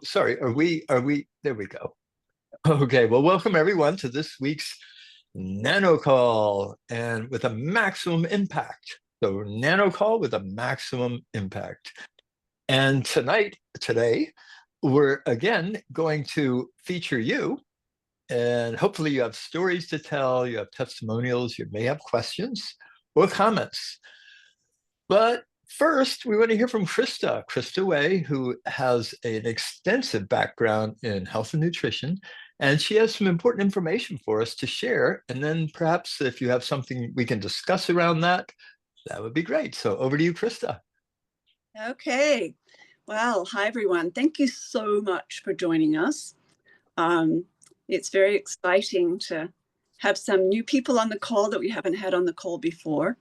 sorry. There we go. Okay, well, welcome everyone to this week's Nano Call and with a maximum impact. So, Nano Call with a maximum impact. And today, we're again going to feature you. And hopefully, you have stories to tell, you have testimonials, you may have questions or comments. But first, we want to hear from Christa Way, who has an extensive background in health and nutrition. And she has some important information for us to share. And then perhaps if you have something we can discuss around that, that would be great. So over to you, Christa. Okay. Well, hi, everyone. Thank you so much for joining us. It's very exciting to have some new people on the call that we haven't had on the call before.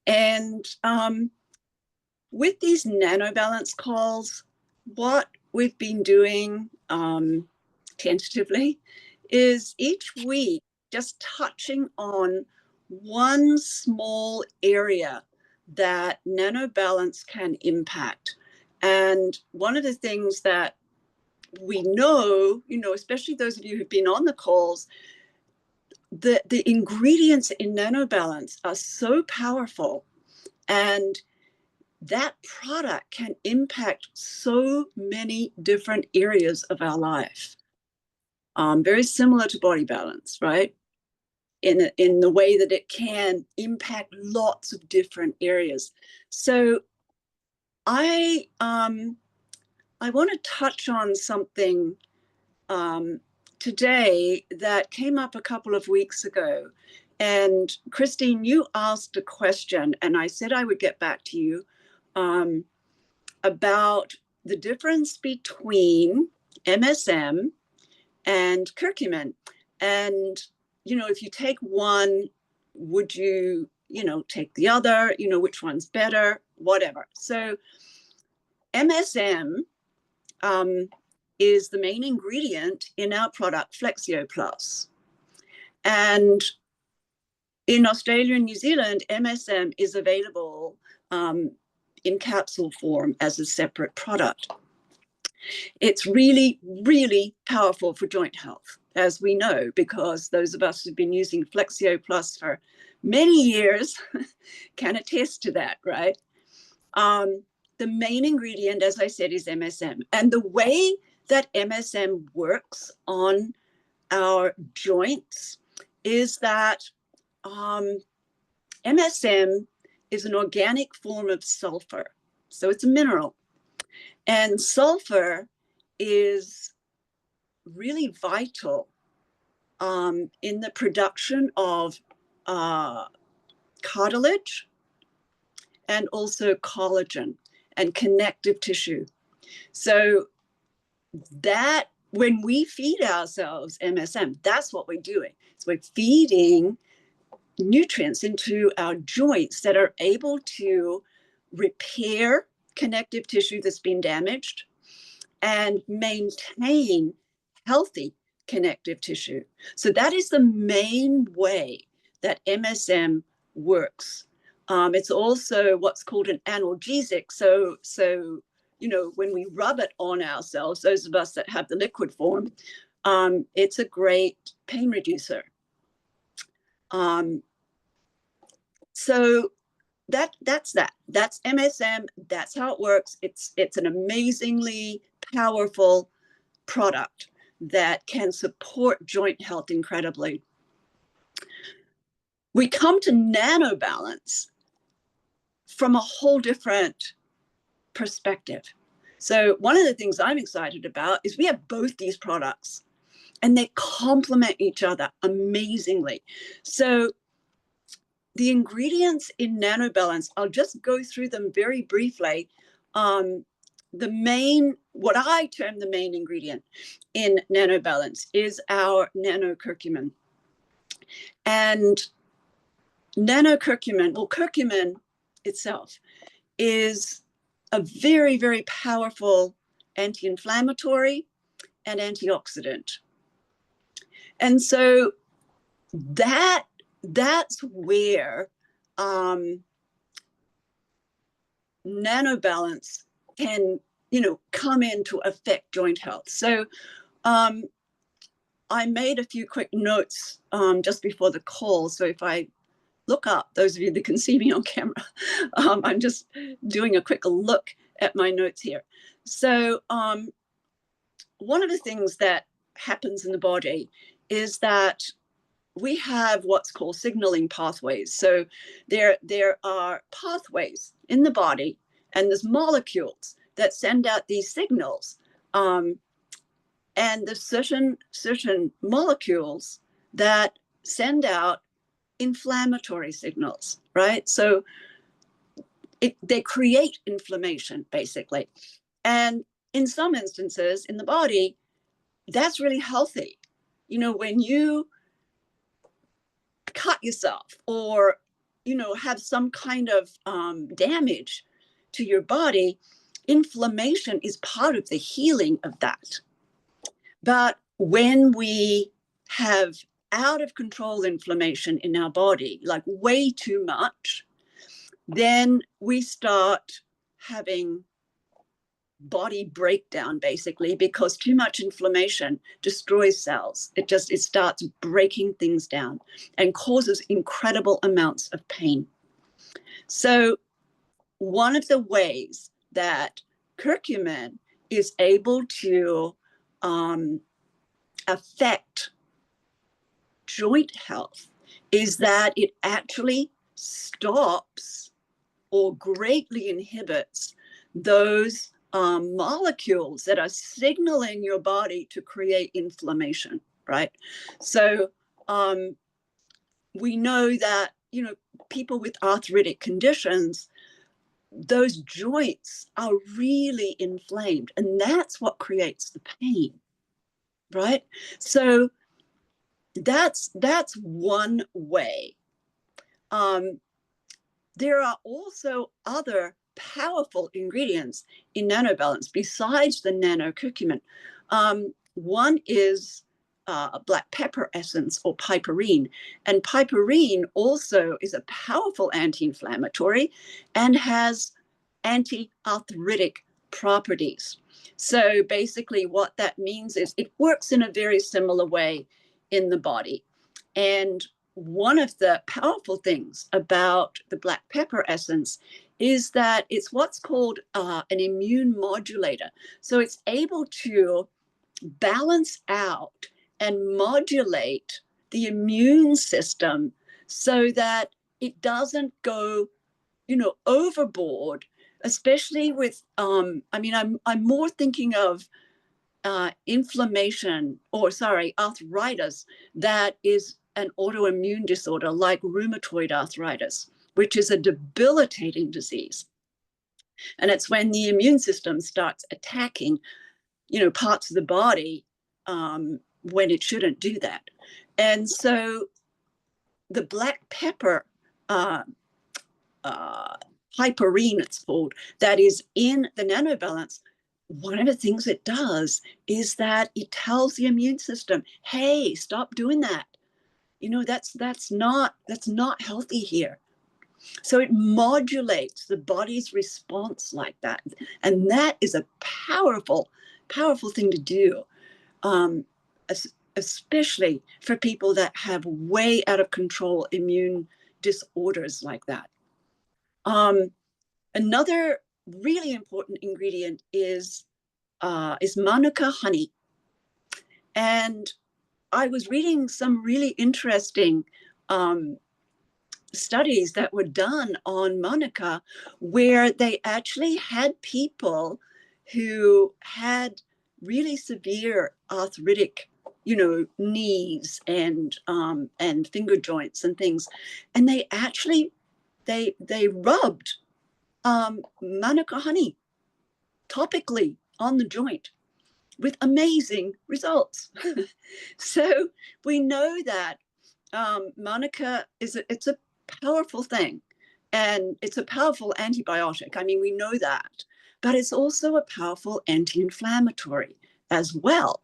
And with these NanoBalance calls, what we've been doing tentatively is each week just touching on one small area that NanoBalance can impact. And one of the things that we know, especially those of you who've been on the calls, the ingredients in NanoBalance are so powerful, and that product can impact so many different areas of our life. Very similar to Body Balance, right? In the way that it can impact lots of different areas. So I want to touch on something today that came up a couple of weeks ago. And Christine, you asked a question, and I said I would get back to you about the difference between MSM and curcumin. And, if you take one, would you, take the other, which one's better, whatever. So MSM is the main ingredient in our product, Flexio Plus. And in Australia and New Zealand, MSM is available in capsule form as a separate product. It's really, really powerful for joint health, as we know, because those of us who've been using Flexio Plus for many years can attest to that, right? The main ingredient, as I said, is MSM. And the way that MSM works on our joints is that MSM is an organic form of sulfur. So it's a mineral. And sulfur is really vital in the production of cartilage and also collagen and connective tissue. So that when we feed ourselves MSM, that's what we're doing. So we're feeding nutrients into our joints that are able to repair connective tissue that's been damaged and maintain healthy connective tissue. So that is the main way that MSM works. It's also what's called an analgesic. So when we rub it on ourselves, those of us that have the liquid form, it's a great pain reducer. So that's that. That's MSM. That's how it works. It's an amazingly powerful product that can support joint health incredibly. We come to NanoBalance from a whole different perspective. So one of the things I'm excited about is we have both these products and they complement each other amazingly. So the ingredients in NanoBalance, I'll just go through them very briefly. What I term the main ingredient in NanoBalance is our nanocurcumin. And nanocurcumin, well, curcumin itself is a very, very powerful anti-inflammatory and antioxidant. And so that's where NanoBalance can, come in to affect joint health. So I made a few quick notes just before the call. So if I look up, those of you that can see me on camera, I'm just doing a quick look at my notes here. So one of the things that happens in the body is that we have what's called signaling pathways. So there are pathways in the body, and there's molecules that send out these signals. And there's certain molecules that send out inflammatory signals, right? So they create inflammation, basically. And in some instances in the body, that's really healthy. When you cut yourself or, have some kind of damage to your body, inflammation is part of the healing of that. But when we have out of control inflammation in our body, like way too much, then we start having body breakdown, basically, because too much inflammation destroys cells. It starts breaking things down and causes incredible amounts of pain. So one of the ways that curcumin is able to affect joint health is that it actually stops or greatly inhibits those molecules that are signaling your body to create inflammation, right? So we know that, people with arthritic conditions, those joints are really inflamed, and that's what creates the pain, right? So that's one way. There are also other powerful ingredients in NanoBalance besides the nanocurcumin. One is black pepper essence, or piperine. And piperine also is a powerful anti-inflammatory and has anti-arthritic properties. So basically what that means is it works in a very similar way in the body. And one of the powerful things about the black pepper essence is that it's what's called an immune modulator. So it's able to balance out and modulate the immune system so that it doesn't go, overboard, especially with, I'm more thinking of arthritis that is an autoimmune disorder like rheumatoid arthritis, which is a debilitating disease. And it's when the immune system starts attacking, parts of the body when it shouldn't do that. And so the black pepper piperine, it's called, that is in the NanoBalance, one of the things it does is that it tells the immune system, hey, stop doing that. That's not healthy here. So it modulates the body's response like that. And that is a powerful, powerful thing to do, especially for people that have way out of control immune disorders like that. Another really important ingredient is Manuka honey. And I was reading some really interesting studies that were done on Manuka, where they actually had people who had really severe arthritic, knees and finger joints and things, and they actually they rubbed Manuka honey topically on the joint with amazing results. So we know that Manuka it's a powerful thing, and it's a powerful antibiotic. We know that, but it's also a powerful anti-inflammatory as well.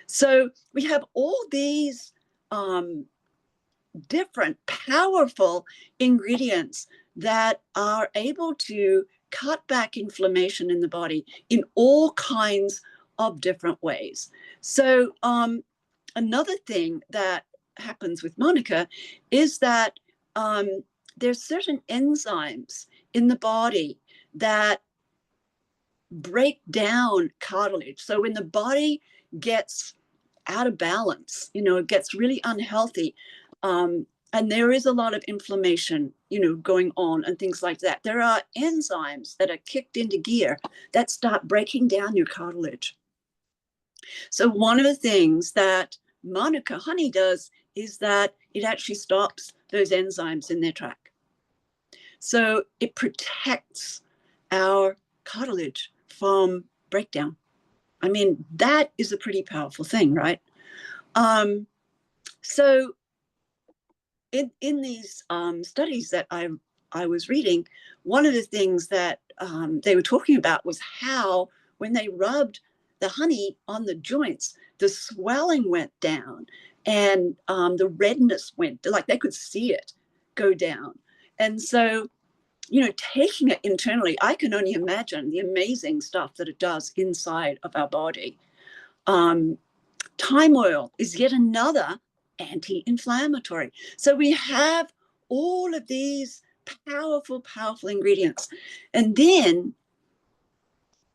So we have all these different powerful ingredients that are able to cut back inflammation in the body in all kinds of different ways. So another thing that happens with Monica is that there's certain enzymes in the body that break down cartilage. So when the body gets out of balance, it gets really unhealthy, and there is a lot of inflammation, going on and things like that. There are enzymes that are kicked into gear that start breaking down your cartilage. So one of the things that Manuka honey does is that it actually stops those enzymes in their track. So it protects our cartilage from breakdown. I mean, that is a pretty powerful thing, right? So in these studies that I was reading, one of the things that they were talking about was how when they rubbed the honey on the joints, the swelling went down and the redness went, like they could see it go down. And so, taking it internally, I can only imagine the amazing stuff that it does inside of our body. Thyme oil is yet another anti-inflammatory. So we have all of these powerful, powerful ingredients. And then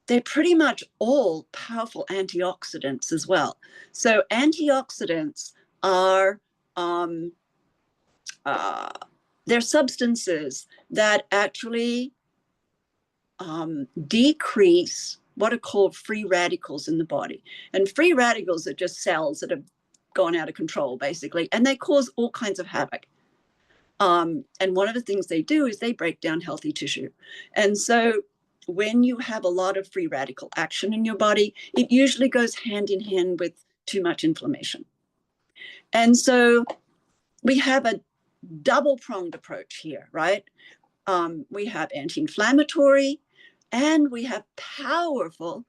they're pretty much all powerful antioxidants as well. So antioxidants are they're substances that actually decrease what are called free radicals in the body. And free radicals are just cells that have gone out of control, basically, and they cause all kinds of havoc. And one of the things they do is they break down healthy tissue. And so when you have a lot of free radical action in your body, it usually goes hand in hand with too much inflammation. And so we have a double-pronged approach here, right? We have anti-inflammatory and we have powerful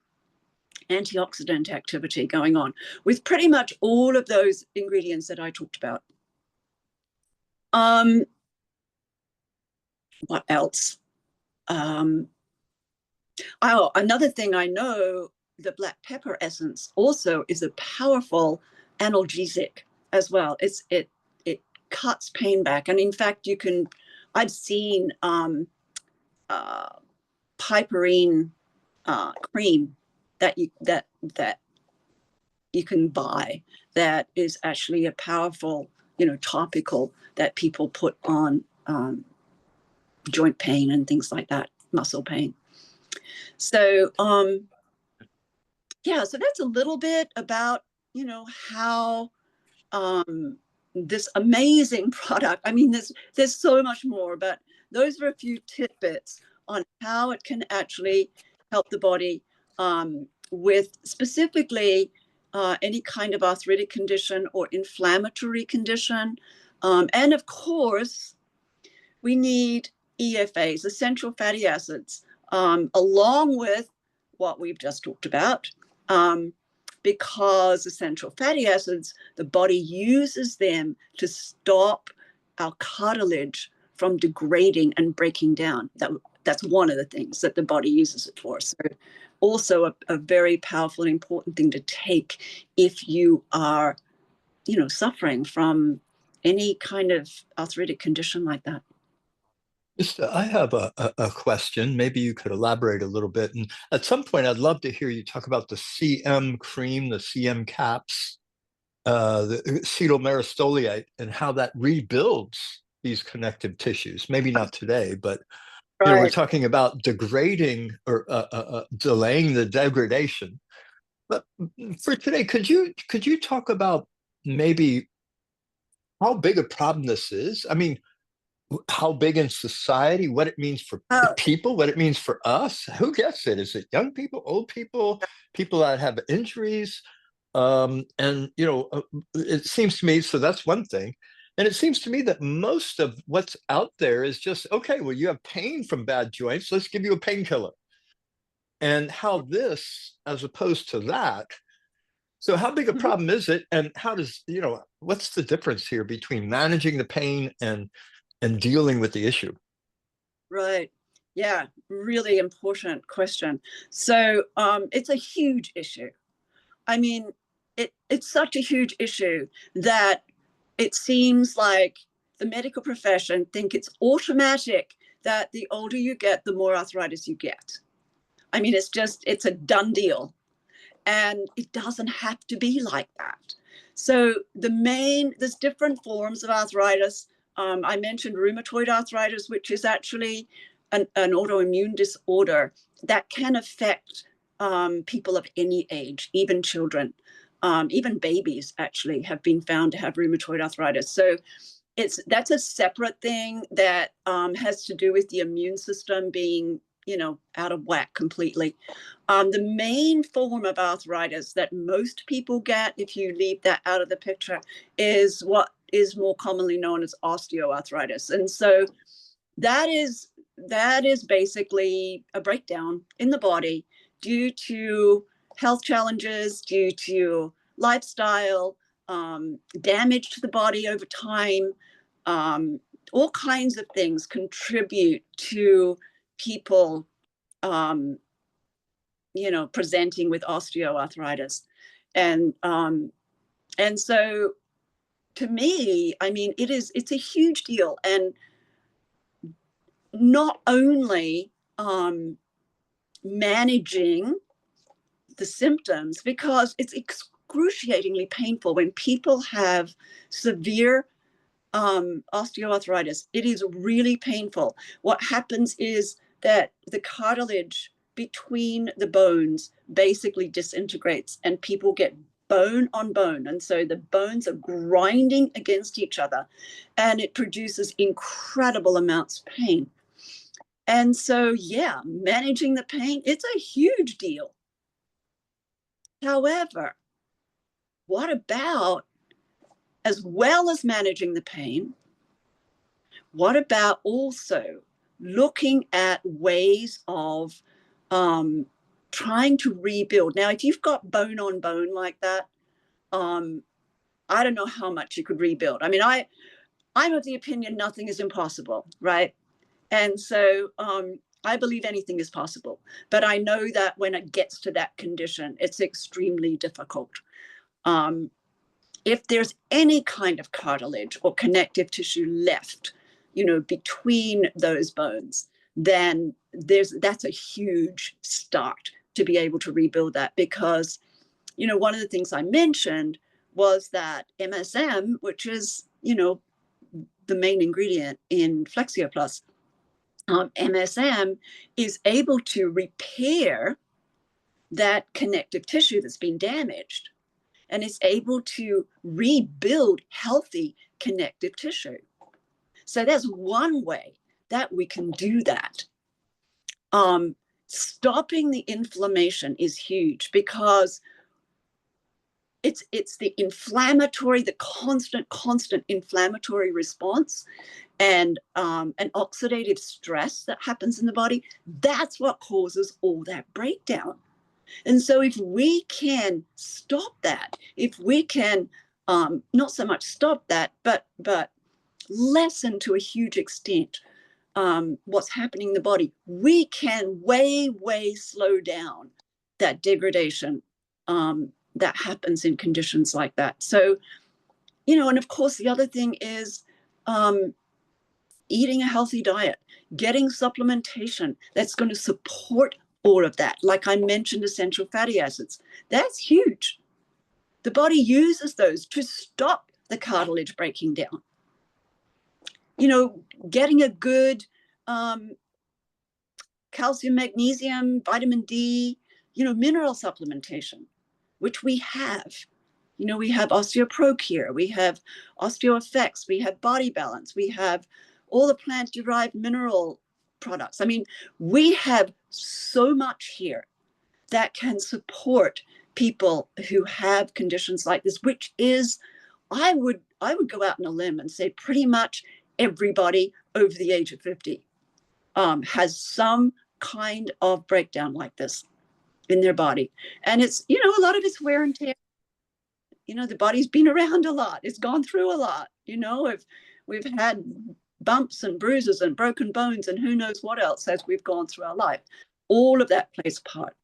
antioxidant activity going on with pretty much all of those ingredients that I talked about. What else? Another thing I know, the black pepper essence also is a powerful analgesic as well. It cuts pain back, and in fact, I've seen piperine cream that you can buy that is actually a powerful, topical that people put on joint pain and things like that, muscle pain. So yeah, so that's a little bit about, how this amazing product, I mean, there's so much more, but those are a few tidbits on how it can actually help the body with specifically any kind of arthritic condition or inflammatory condition. And of course, we need EFAs, essential fatty acids, along with what we've just talked about, because essential fatty acids, the body uses them to stop our cartilage from degrading and breaking down. That's one of the things that the body uses it for. So also a very powerful and important thing to take if you are, suffering from any kind of arthritic condition like that. I have a question. Maybe you could elaborate a little bit. And at some point, I'd love to hear you talk about the CM cream, the CM caps, the acetyl myristoyl, and how that rebuilds these connective tissues. Maybe not today, but we're talking about degrading or delaying the degradation. But for today, could you talk about maybe how big a problem this is? I mean, how big in society, what it means for people, what it means for us. Who gets it? Is it young people, old people, people that have injuries? And, it seems to me, so that's one thing. And it seems to me that most of what's out there is just, okay, well, you have pain from bad joints, let's give you a painkiller. And how this, as opposed to that, so how big a problem is it? And how does, what's the difference here between managing the pain and dealing with the issue? Right. Yeah, really important question. So it's a huge issue. I mean, it's such a huge issue that it seems like the medical profession think it's automatic that the older you get, the more arthritis you get. I mean, it's a done deal. And it doesn't have to be like that. So there's different forms of arthritis. I mentioned rheumatoid arthritis, which is actually an autoimmune disorder that can affect people of any age, even children. Even babies actually have been found to have rheumatoid arthritis. So that's a separate thing that has to do with the immune system being, out of whack completely. The main form of arthritis that most people get, if you leave that out of the picture, is what is more commonly known as osteoarthritis. And so that is basically a breakdown in the body due to health challenges, due to lifestyle, damage to the body over time. All kinds of things contribute to people presenting with osteoarthritis. And so to me, I mean, it's a huge deal. And not only managing the symptoms, because it's excruciatingly painful when people have severe osteoarthritis. It is really painful. What happens is that the cartilage between the bones basically disintegrates and people get bone on bone. And so the bones are grinding against each other and it produces incredible amounts of pain. And so, yeah, managing the pain, it's a huge deal. However, what about, as well as managing the pain, what about also looking at ways of trying to rebuild? Now, if you've got bone on bone like that, I don't know how much you could rebuild. I mean, I'm of the opinion nothing is impossible, right? And so I believe anything is possible. But I know that when it gets to that condition, it's extremely difficult. If there's any kind of cartilage or connective tissue left, between those bones, then that's a huge start to be able to rebuild that. Because, one of the things I mentioned was that MSM, which is, the main ingredient in Flexio Plus, MSM is able to repair that connective tissue that's been damaged, and it's able to rebuild healthy connective tissue. So that's one way that we can do that. Stopping the inflammation is huge, because it's the inflammatory, the constant inflammatory response and oxidative stress that happens in the body. That's what causes all that breakdown. And so if we can stop that, if we can not so much stop that, but lessen to a huge extent what's happening in the body, we can way slow down that degradation that happens in conditions like that. So, and of course, the other thing is eating a healthy diet, getting supplementation that's going to support all of that. Like I mentioned, essential fatty acids. That's huge. The body uses those to stop the cartilage breaking down. Getting a good calcium, magnesium, vitamin D, mineral supplementation, which we have. We have OsteoPro, we have OsteoFX, we have Body Balance, we have all the plant-derived mineral products. I mean, we have so much here that can support people who have conditions like this, which is, I would go out on a limb and say pretty much everybody over the age of 50 has some kind of breakdown like this in their body. And it's, a lot of it's wear and tear. The body's been around a lot. It's gone through a lot. If we've had bumps and bruises and broken bones and who knows what else as we've gone through our life. All of that plays a part.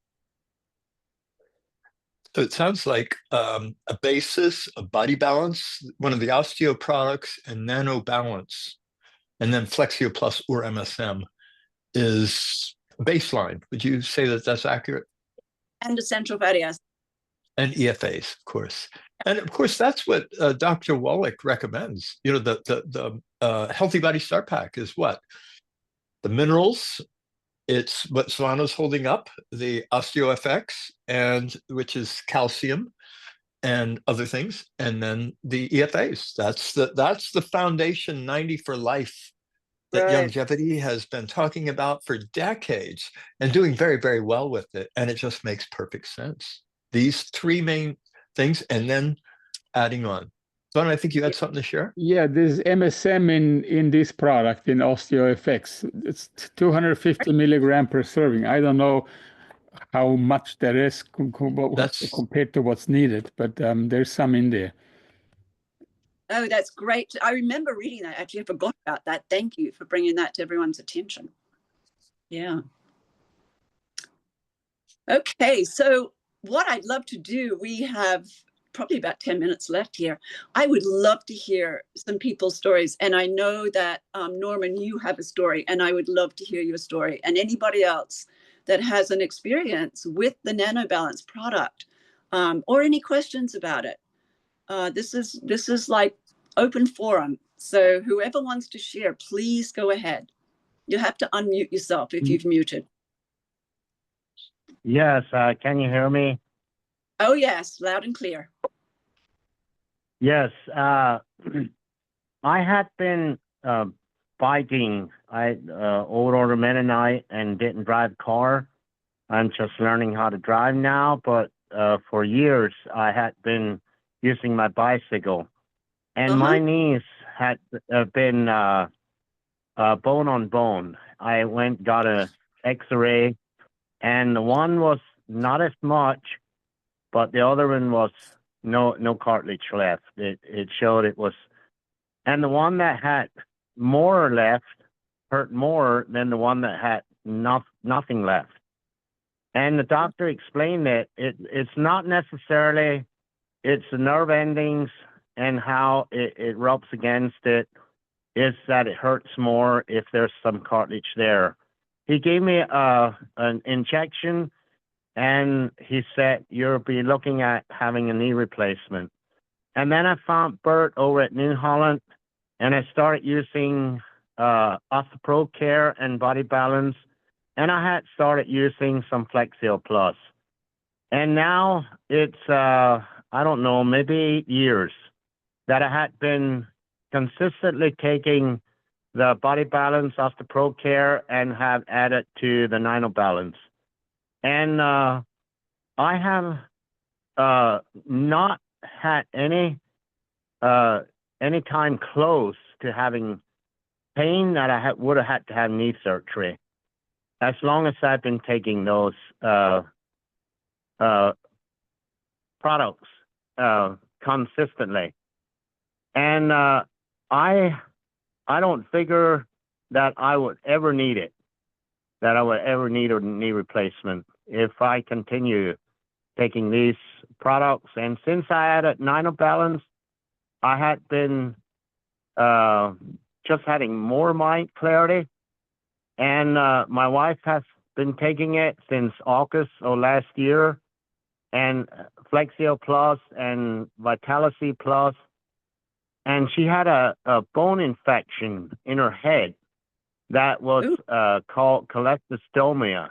So it sounds like a basis, a body balance, one of the osteo products, and NanoBalance, and then Flexio Plus or MSM is baseline. Would you say that that's accurate? And essential fatty acids. And EFAs, of course. And of course, that's what Dr. Wallach recommends. You know, the Healthy Body Start Pack is what? The minerals, it's what Solano's holding up, the OsteoFX, and which is calcium and other things, and then the EFAs. That's the foundation 90 for life that Right. longevity has been talking about for decades and doing very, very well with it. And it just makes perfect sense. These three main things, and then adding on. Son, I think you had something to share? Yeah, there's MSM in this product, in OsteoFX. It's 250 milligram per serving. I don't know how much there is compared to what's needed, but there's some in there. Oh, that's great. I remember reading that. Actually, I forgot about that. Thank you for bringing that to everyone's attention. Yeah. Okay, so what I'd love to do, we have probably about 10 minutes left here. I would love to hear some people's stories. And I know that, Norman, you have a story, and I would love to hear your story. And anybody else that has an experience with the NanoBalance product, or any questions about it. This is like open forum. So whoever wants to share, please go ahead. You have to unmute yourself if you've muted. Yes, can you hear me? Oh, yes, loud and clear. Yes, I had been biking. I old order Mennonite and didn't drive a car. I'm just learning how to drive now, but for years I had been using my bicycle, and my knees had been bone on bone. I got a X-ray, and the one was not as much, but the other one was no cartilage left. It showed it was, and the one that had more left hurt more than the one that had nothing left. And the doctor explained that it's not necessarily, it's the nerve endings and how it rubs against it, is that it hurts more if there's some cartilage there. He gave me an injection, and he said, you'll be looking at having a knee replacement. And then I found Bert over at New Holland, and I started using OsteoPro Care and Body Balance, and I had started using some Flexio Plus. And now it's, I don't know, maybe 8 years that I had been consistently taking the Body Balance, OsteoPro Care, and have added to the NanoBalance. And I have not had any time close to having pain that I would have had to have knee surgery, as long as I've been taking those products consistently. And I don't figure that I would ever need it, that I would ever need a knee replacement if I continue taking these products. And since I added NanoBalance, I had been just having more mind clarity. And my wife has been taking it since August of last year, and Flexio Plus and Vitality Plus. And she had a bone infection in her head that was called cholestomia.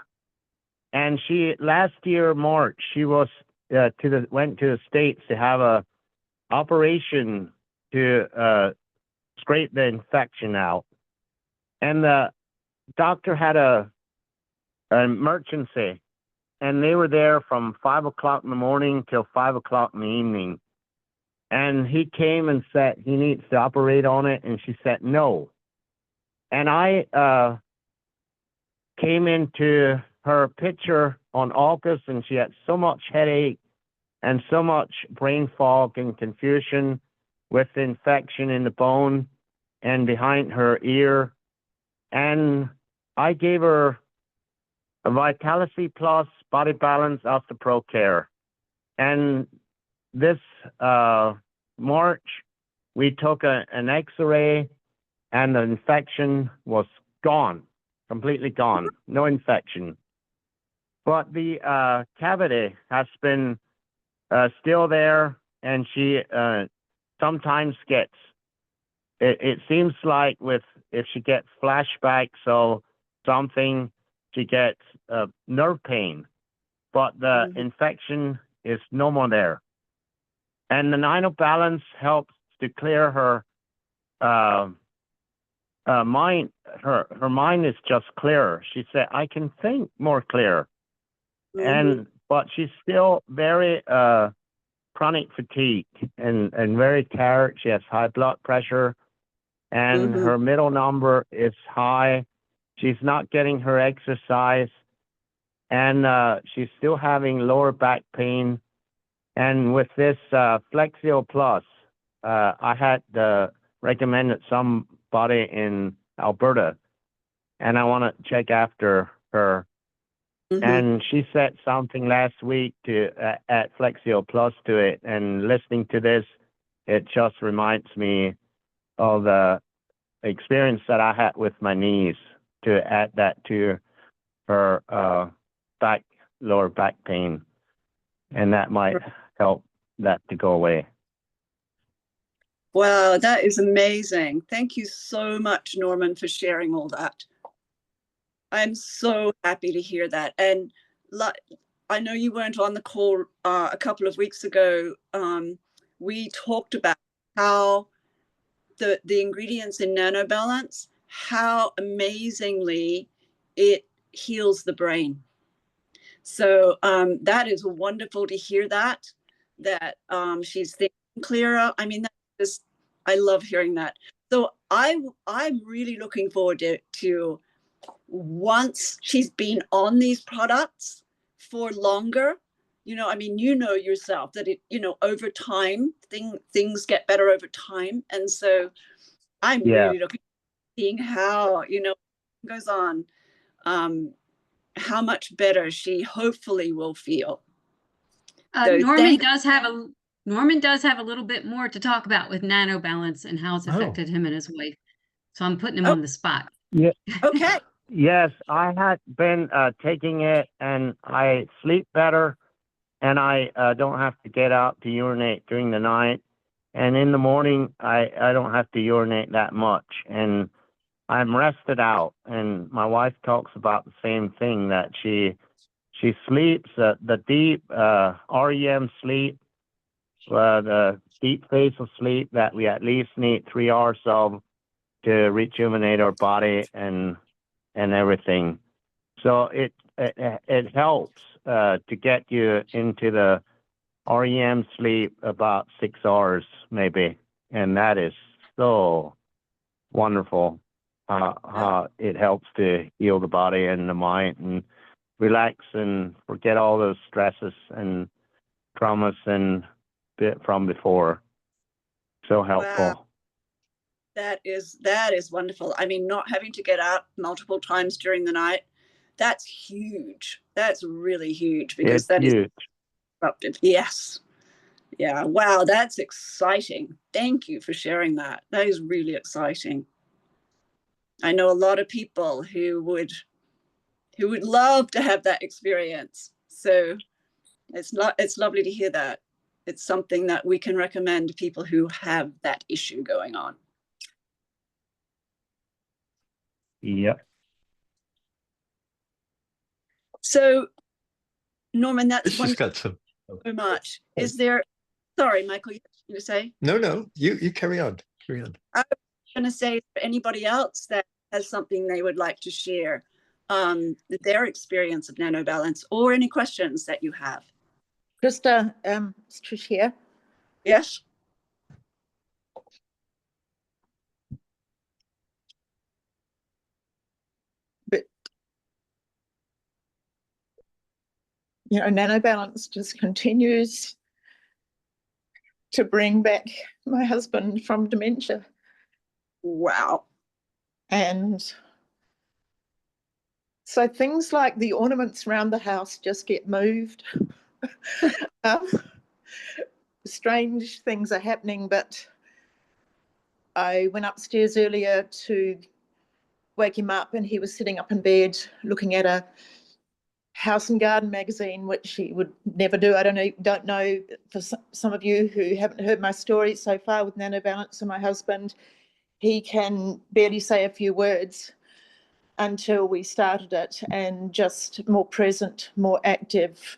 And she, last year, March, she was went to the States to have a operation to scrape the infection out. And the doctor had an emergency, and they were there from 5 o'clock in the morning till 5 o'clock in the evening. And he came and said he needs to operate on it, and she said no. And I came into her picture on August, and she had so much headache and so much brain fog and confusion with the infection in the bone. and behind her ear. And I gave her a Vitality Plus Body Balance After Pro Care. And this March, we took an X-ray, and the infection was gone, completely gone, no infection. But the cavity has been still there, and she sometimes gets, it seems like if she gets flashbacks or something, she gets nerve pain, but the infection is no more there. And the NanoBalance helps to clear her mind. Her mind is just clearer. She said, I can think more clear. But she's still very chronic fatigue and very tired. She has high blood pressure, and her middle number is high. She's not getting her exercise, and she's still having lower back pain. And with this Flexio Plus, I had recommended somebody in Alberta, and I want to check after her. And she said something last week to add Flexio Plus to it. And listening to this, it just reminds me of the experience that I had with my knees, to add that to her lower back pain, and that might help that to go away. Wow, that is amazing. Thank you so much, Norman, for sharing all that. I'm so happy to hear that. And I know you weren't on the call a couple of weeks ago. We talked about how the ingredients in NanoBalance, how amazingly it heals the brain. So that is wonderful to hear that she's thinking clearer. I mean, I love hearing that. So I'm really looking forward to once she's been on these products for longer, I mean, yourself that it, over time, things get better over time. And so I'm really looking at seeing how, goes on, how much better she hopefully will feel. So Norman does have a little bit more to talk about with NanoBalance and how it's affected him and his wife. So I'm putting him on the spot. Yeah. Okay. Yes, I had been taking it, and I sleep better, and I don't have to get out to urinate during the night. And in the morning, I don't have to urinate that much, and I'm rested out. And my wife talks about the same thing, that she sleeps the deep REM sleep, the deep phase of sleep that we at least need 3 hours of to rejuvenate our body and everything. So it helps to get you into the REM sleep about 6 hours maybe, and that is so wonderful. How it helps to heal the body and the mind and relax and forget all those stresses and traumas and from before. So helpful. Wow. That is wonderful. I mean, not having to get up multiple times during the night, that's huge. That's really huge, because it's huge. Is disruptive. Yes. Yeah. Wow. That's exciting. Thank you for sharing that. That is really exciting. I know a lot of people who would love to have that experience. So it's lovely to hear that. It's something that we can recommend to people who have that issue going on. Yep. So, Norman, that's It's just got some. so much. Is there? Sorry, Michael, you were going to say? No, you carry on. Carry on. I was going to say, for anybody else that has something they would like to share, their experience of NanoBalance, or any questions that you have. Christa, it's Trish here. Yes. But NanoBalance just continues to bring back my husband from dementia. Wow. And so things like the ornaments around the house just get moved. Strange things are happening, but I went upstairs earlier to wake him up, and he was sitting up in bed looking at a house and garden magazine, which he would never do. I don't know for some of you who haven't heard my story so far with NanoBalance and my husband, he can barely say a few words until we started it, and just more present, more active,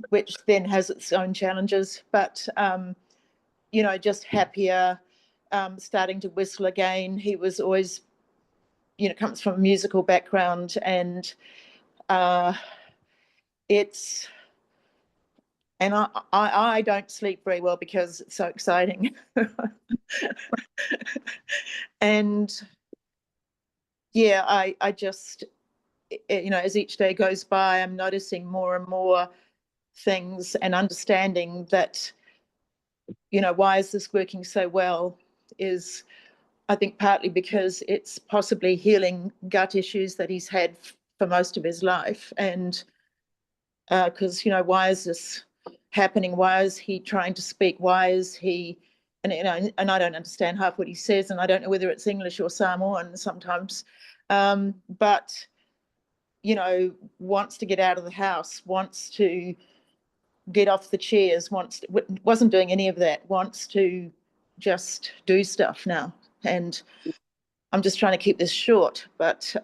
which then has its own challenges, but you know, just happier, starting to whistle again. He was always, you know, comes from a musical background, and it's, and I don't sleep very well because it's so exciting. And yeah, I just, you know, as each day goes by, I'm noticing more and more things and understanding that, you know, why is this working so well is, I think, partly because it's possibly healing gut issues that he's had for most of his life. And because, you know, why is this happening? Why is he trying to speak? Why is he, and, you know, and I don't understand half what he says, and I don't know whether it's English or Samoan sometimes, but, you know, wants to get out of the house, wants to get off the chairs, wasn't doing any of that, wants to just do stuff now. And I'm just trying to keep this short, but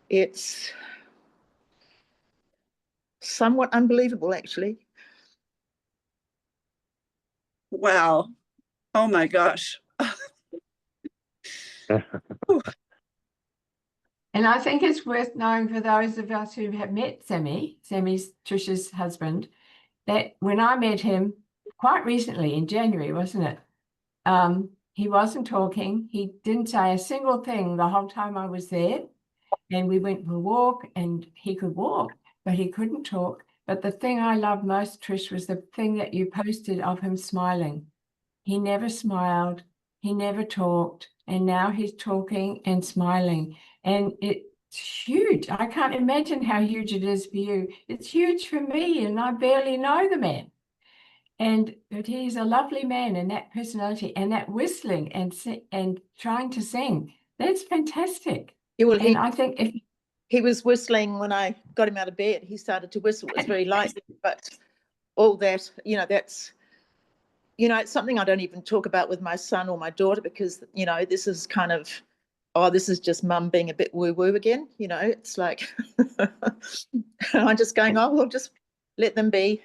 it's somewhat unbelievable, actually. Wow. Oh my gosh. And I think it's worth knowing for those of us who have met Sammy's Trisha's husband, that when I met him quite recently in January, wasn't it? He wasn't talking. He didn't say a single thing the whole time I was there. And we went for a walk, and he could walk, but he couldn't talk. But the thing I loved most, Trish, was the thing that you posted of him smiling. He never smiled. He never talked. And now he's talking and smiling. And it's huge. I can't imagine how huge it is for you. It's huge for me, and I barely know the man. But he's a lovely man, and that personality and that whistling and trying to sing, that's fantastic. Yeah, well, and I think if he was whistling when I got him out of bed, he started to whistle. It was very light, but all that, you know, that's, you know, it's something I don't even talk about with my son or my daughter, because, you know, this is kind of, oh, this is just mum being a bit woo-woo again. You know, it's like, I'm just going, oh, well, just let them be.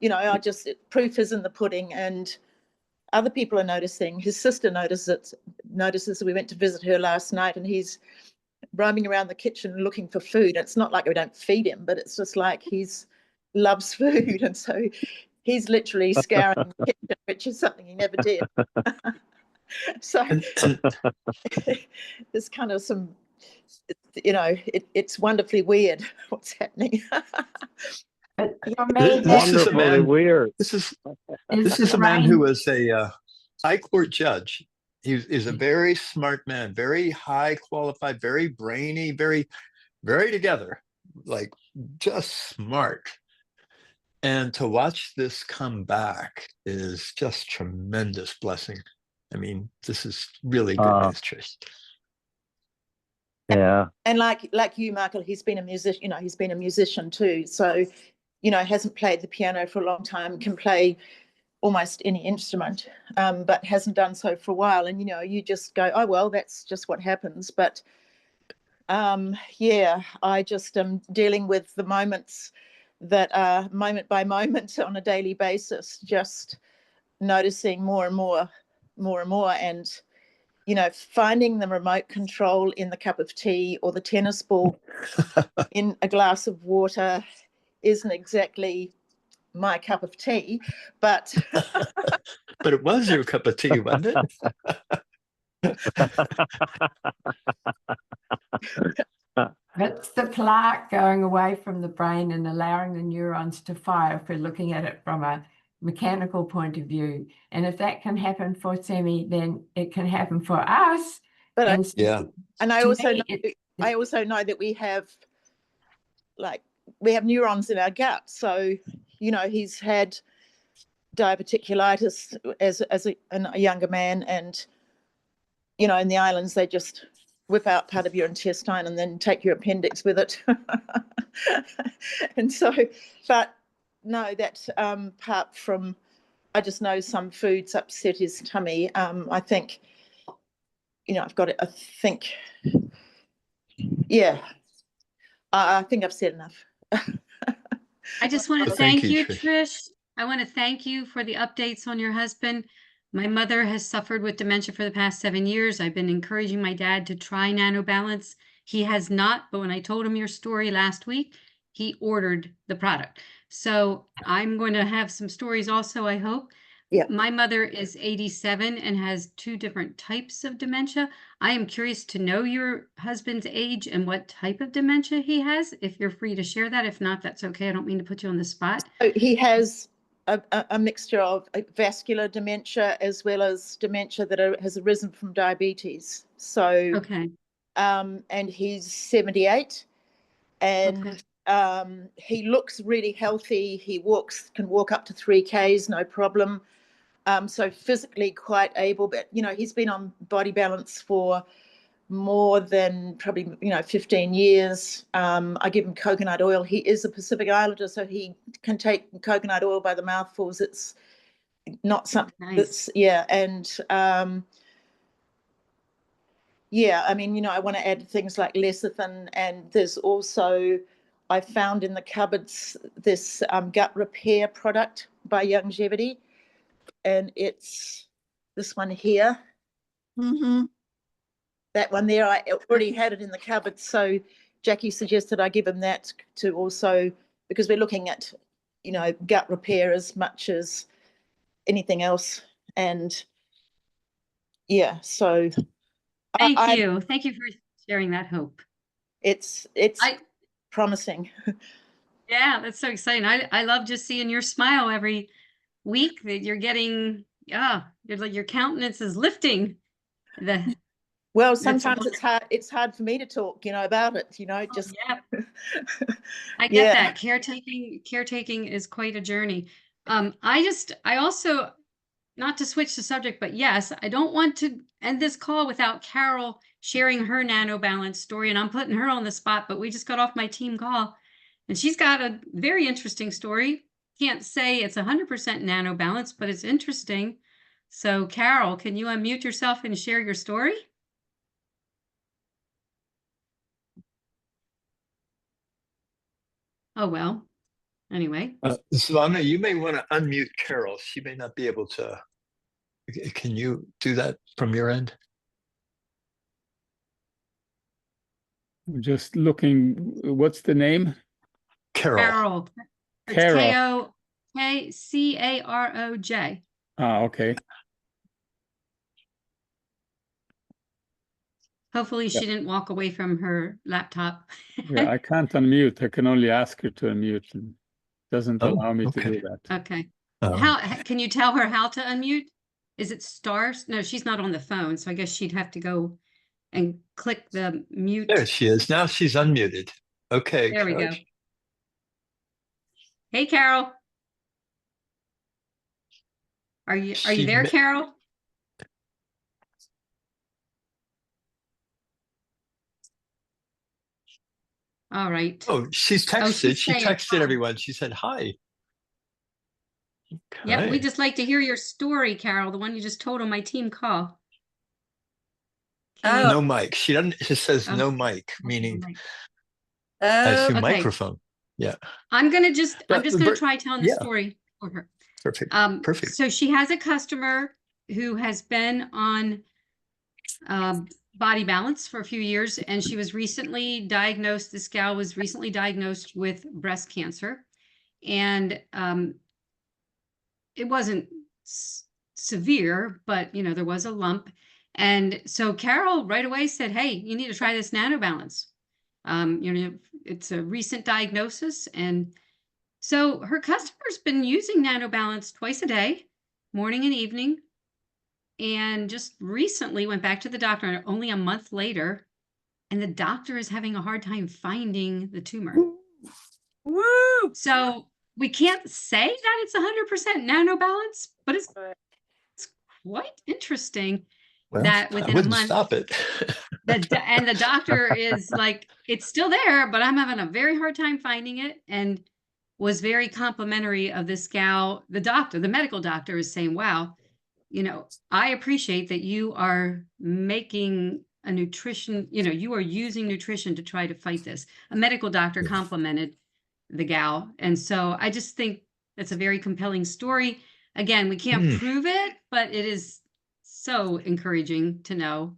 You know, proof is in the pudding, and other people are noticing. His sister notices. We went to visit her last night, and he's roaming around the kitchen looking for food. It's not like we don't feed him, but it's just like loves food. And so he's literally scouring the kitchen, which is something he never did. So there's kind of some, you know, it's wonderfully weird what's happening. This is a man weird. This is a man who was a high court judge. He's a very smart man, very high qualified, very brainy, very, very together, like just smart. And to watch this come back is just tremendous blessing. I mean, this is really good news, Trish. Yeah. And like you, Michael, he's been a musician. You know, he's been a musician too. So, you know, hasn't played the piano for a long time, can play almost any instrument, but hasn't done so for a while. And, you know, you just go, oh, well, that's just what happens. But yeah, I just am dealing with the moments that are moment by moment on a daily basis, just noticing more and more. And, you know, finding the remote control in the cup of tea or the tennis ball in a glass of water isn't exactly my cup of tea, but but it was your cup of tea, wasn't it? That's the plaque going away from the brain and allowing the neurons to fire, if we're looking at it from a mechanical point of view. And if that can happen for Sammy, then it can happen for us. But And and I to also me, know that we have neurons in our gut. So, you know, he's had diverticulitis as a younger man, and you know, in the islands they just whip out part of your intestine and then take your appendix with it. And so, but no, that apart from, I just know some foods upset his tummy. I think, you know, I think I've said enough. I just want to Thank thank you, you, Trish. Trish. I want to thank you for the updates on your husband. My mother has suffered with dementia for the past 7 years. I've been encouraging my dad to try NanoBalance. He has not, but when I told him your story last week, he ordered the product. So I'm going to have some stories also, I hope. Yeah. My mother is 87 and has 2 different types of dementia. I am curious to know your husband's age and what type of dementia he has, if you're free to share that. If not, that's okay. I don't mean to put you on the spot. So he has a mixture of vascular dementia as well as dementia that has arisen from diabetes. So, okay. And he's 78, and he looks really healthy. He can walk up to 3Ks, no problem. So physically quite able, but you know, he's been on Body Balance for more than probably 15 years. I give him coconut oil. He is a Pacific Islander, so he can take coconut oil by the mouthfuls. It's not something that's and I mean, I want to add things like lecithin, and there's also, I found in the cupboards this gut repair product by Longevity, and it's this one here. That one there, I already had it in the cupboard. So Jackie suggested I give him that to also, because we're looking at, gut repair as much as anything else. And so. Thank you. Thank you for sharing that hope. It's promising. Yeah, that's so exciting. I love just seeing your smile every week that you're getting, you're like, your countenance is lifting. Well, sometimes it's hard for me to talk, about it, just. I get that. Caretaking is quite a journey. I also, not to switch the subject, but yes, I don't want to end this call without Carol sharing her NanoBalance story, and I'm putting her on the spot, but we just got off my team call and she's got a very interesting story. Can't say it's 100% NanoBalance, but it's interesting. So Carol, can you unmute yourself and share your story? Oh, well, anyway. Savannah, you may want to unmute Carol. She may not be able to. Can you do that from your end? I'm just looking. What's the name? Carol. Carol. K-C-A-R-O-J. Ah, okay. Hopefully she didn't walk away from her laptop. Yeah, I can't unmute. I can only ask her to unmute, and doesn't allow me to do that. Okay. How can you tell her how to unmute? Is it stars? No, she's not on the phone, so I guess she'd have to go and click the mute. There she is. Now she's unmuted. Okay. There we go. Hey, Carol. Are you there, Carol? All right. Oh, she's texted. She texted everyone. She said hi. Okay. Yeah, we'd just like to hear your story, Carol, the one you just told on my team call. No mic. She doesn't. It says no mic, meaning I assume microphone. Yeah. I'm just gonna try telling the story for her. Perfect. Perfect. So she has a customer who has been on Body Balance for a few years, and she was recently diagnosed. This gal was recently diagnosed with breast cancer, and it wasn't severe, but there was a lump. And so Carol right away said, hey, you need to try this NanoBalance. It's a recent diagnosis, and So her customer's been using NanoBalance twice a day, morning and evening, and just recently went back to the doctor only a month later, and the doctor is having a hard time finding the tumor. Woo! So we can't say that it's 100% NanoBalance, but it's quite interesting that within a month, stop it. and the doctor is like, it's still there, but I'm having a very hard time finding it, and was very complimentary of this gal. The medical doctor is saying, wow, you know, I appreciate that you are making a nutrition, you know, you are using nutrition to try to fight this. A medical doctor complimented the gal. And so I just think that's a very compelling story. Again, we can't prove it, but it is so encouraging to know.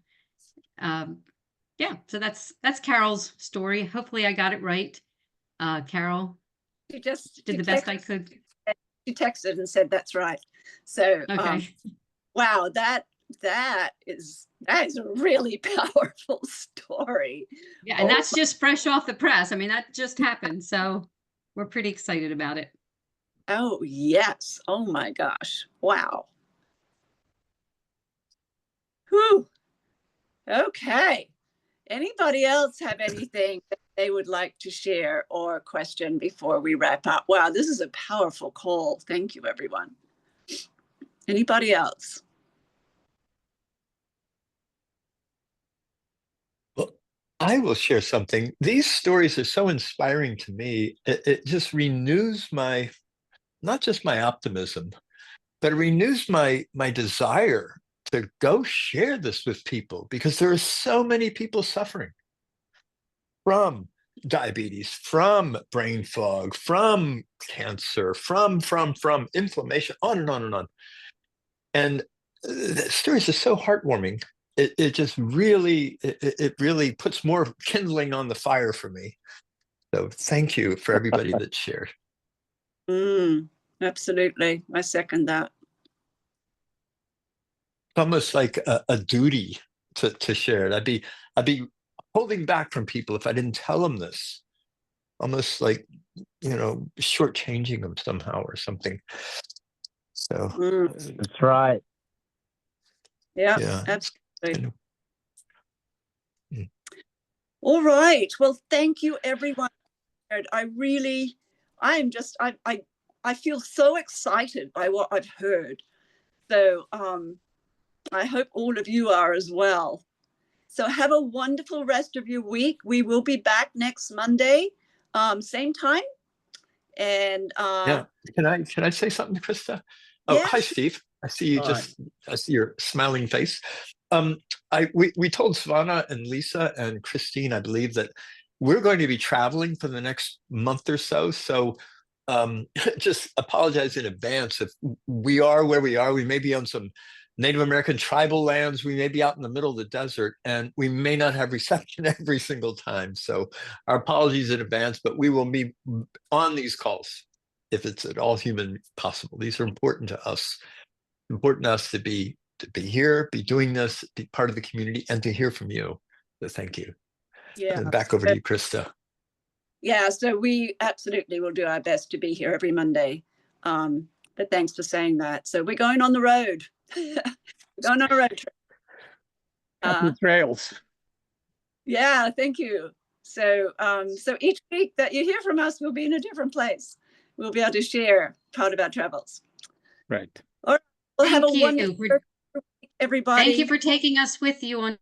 Yeah, so that's Carol's story. Hopefully I got it right. Carol did the best I could. She texted and said that's right. So okay. Wow, that is a really powerful story. Yeah, and that's just fresh off the press. I mean, that just happened. So we're pretty excited about it. Oh, yes. Oh my gosh. Wow. Whew. Okay. Anybody else have anything that they would like to share or question before we wrap up? Wow, this is a powerful call. Thank you, everyone. Anybody else? Well, I will share something. These stories are so inspiring to me. It just renews my, not just my optimism, but it renews my desire to go share this with people, because there are so many people suffering from diabetes, from brain fog, from cancer, from inflammation, on and on and on. And the stories are so heartwarming. It just really, it really puts more kindling on the fire for me. So thank you for everybody that shared. Absolutely. I second that. Almost like a duty to share it. I'd be holding back from people if I didn't tell them this. Almost like, you know, shortchanging them somehow or something. So that's right. Yeah, yeah, absolutely. All right. Well, thank you, everyone. I feel so excited by what I've heard. So I hope all of you are as well. So have a wonderful rest of your week. We will be back next Monday, same time. And yeah, can I say something, Christa? Oh, yeah, hi, Steve. I see you. I see your smiling face. We told Svana and Lisa and Christine, I believe, that we're going to be traveling for the next month or so. So just apologize in advance if we are where we are. We may be on some Native American tribal lands. We may be out in the middle of the desert, and we may not have reception every single time. So our apologies in advance, but we will be on these calls if it's at all humanly possible. These are important to us. Important to us to be here, be doing this, be part of the community, and to hear from you. So thank you. Yeah. And back over to you, Christa. Yeah, so we absolutely will do our best to be here every Monday. But thanks for saying that. So we're going on the road. We're going on a road trip. Happy trails. Yeah, thank you. So so each week that you hear from us, we'll be in a different place. We'll be able to share part of our travels. Right. All right. We'll have a wonderful week, everybody. Thank you for taking us with you on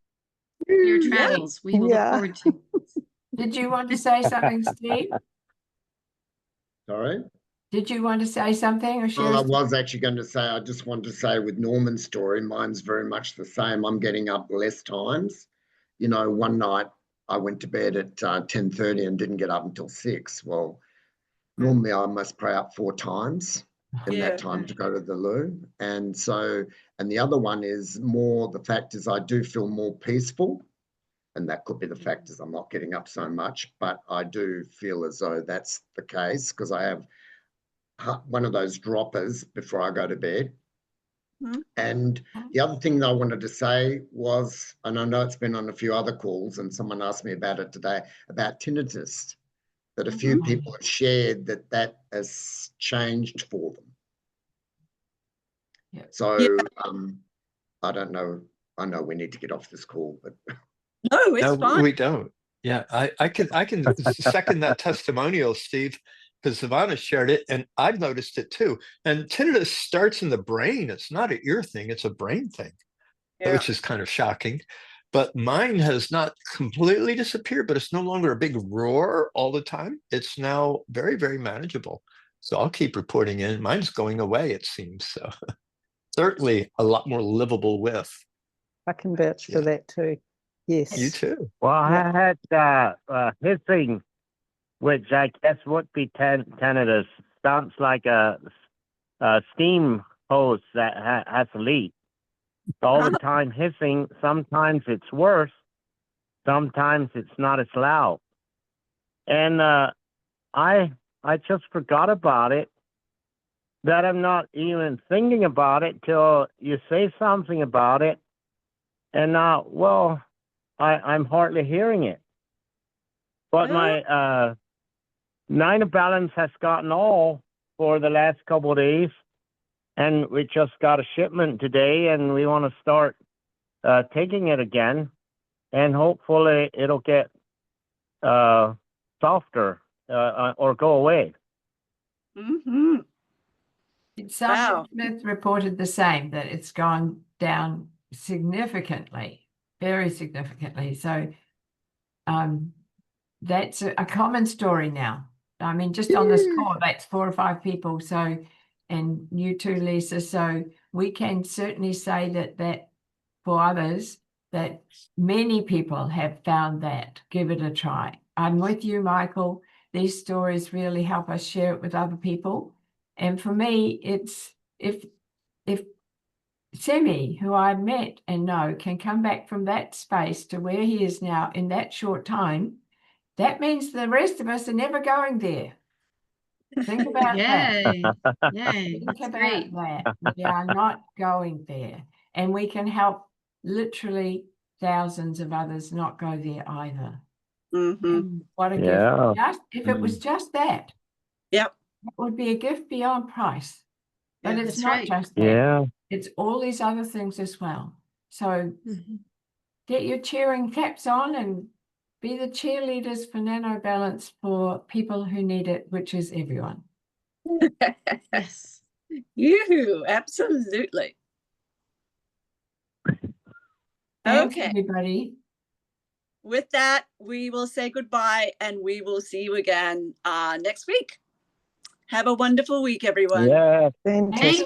your travels. We will look forward to. Did you want to say something, Steve? Sorry? Did you want to say something or share? Well, I was actually going to say, I just want to say with Norman's story, mine's very much the same. I'm getting up less times. You know, one night I went to bed at 10:30 and didn't get up until 6. Well, normally I must pray up 4 times in that time to go to the loo. And so, and the other one is more, the fact is I do feel more peaceful. And that could be the fact is I'm not getting up so much, but I do feel as though that's the case because I have one of those droppers before I go to bed. And the other thing that I wanted to say was, and I know it's been on a few other calls and someone asked me about it today, about tinnitus. that a few people have shared that has changed for them. Yeah. So I don't know. I know we need to get off this call, but No, it's fine. we don't. Yeah, I can second that testimonial, Steve, because Savannah shared it, and I've noticed it too. And tinnitus starts in the brain. It's not an ear thing; it's a brain thing, which is kind of shocking. But mine has not completely disappeared, but it's no longer a big roar all the time. It's now very, very manageable. So I'll keep reporting in. Mine's going away, it seems. So certainly a lot more livable with. I can vouch for that too. Yes. You too. Well, I had hissing, which I guess would be tinnitus. Sounds like a steam hose that has a leak. All the time hissing. Sometimes it's worse. Sometimes it's not as loud. And I just forgot about it. That I'm not even thinking about it till you say something about it. And now, well, I'm hardly hearing it. But my NanoBalance has gotten all for the last couple of days. And we just got a shipment today, and we want to start taking it again. And hopefully it'll get softer or go away. Sergeant Smith reported the same, that it's gone down significantly, very significantly. So that's a common story now. I mean, just on this call, that's 4 or 5 people. So, and you too, Lisa. So we can certainly say that for others, that many people have found that. Give it a try. I'm with you, Michael. These stories really help us share it with other people. And for me, it's if Semi, who I met and know, can come back from that space to where he is now in that short time, that means the rest of us are never going there. Think about that. Yay. Think about Great. that. We are not going there. And we can help literally thousands of others not go there either. And what a gift. If it was just that. Yep. It would be a gift beyond price. But it's That's not right. just that. It's all these other things as well. So get your cheering caps on and be the cheerleaders for NanoBalance for people who need it, which is everyone. Yes. You absolutely. Thanks, Okay. everybody. With that, we will say goodbye, and we will see you again next week. Have a wonderful week, everyone. Yeah. Fantastic.